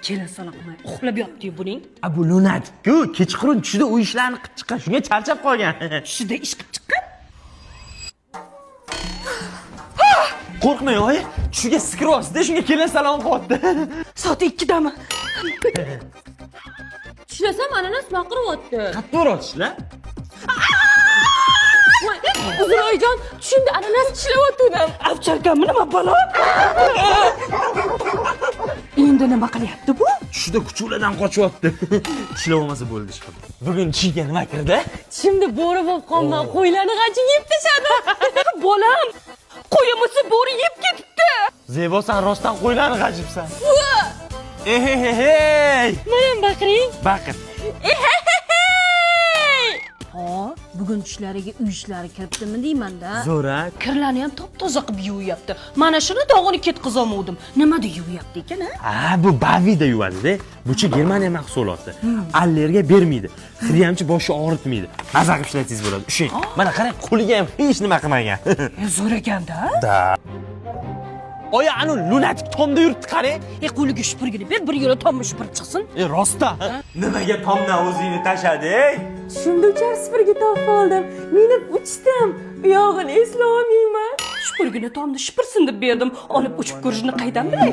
kelin sana qilmay uxlab yotdi buning. Bu lunatik-ku, kechqurun tushida u ishlarni qilib chiqqan, shunga charchab qolgan. Tushida ish qilib chiqqan. Qo'rqmang, oyi. Tushiga skiryapsiz-da, shunga kelin salom qilyapti. Soat 2dami? Tushlasam ananas baqiryapti. Qattiq uratishlar. Uzroyjon, tushimda ananas tishlayotgandim. Avcharkanmi nima balo? Endi nima qilyapti bu? Tushida kuchuladan qochyapti. Tishlab olmasa bo'ldi ish qilib. Bugun tushiga nima kirdi? Tushimda bo'ri bo'lib qolma, qo'ylarni g'ajib yeb tashadi. Bolam, qo'yimizni bo'ri yeb ketibdi. Zebo, sen rostdan qo'ylarni g'ajibsan. Ehehey! Mana baqiring. Baqir. Ha, bugun tushlariga uy ishlari kiribdimi deyman-da. Zo'ra. Kirlarni ham top-toza qilib yuvyapti. Mana shuni dog'ini ketkazolmadim. Nimada yuvyapti ekan, ha? Ha, bu Bavida yuvadi-da. Buchi Germaniya mahsuloti. Allergiya bermaydi. Xriyamchi boshni og'ritmaydi. Maza qilib ishlatingiz bo'ladi. Ushing. Mana qarang, qo'liga ham hech nima qilmagan. Zo'r ekan-da. Da. Oya, anu lunatik tomda yuribdi qarang. Qo'liga shupurgini ber, bir yo'la tomni shupurib chiqsin. Rostda. Nimaga tomdan o'zingni tashlading? Shunda uchar sifirga topib oldim. Minib uchdim. Uyog'ini eslolmayman. Shupurgini tomni shupursin deb berdim. Olib uchib ko'rishni qaydan bilay?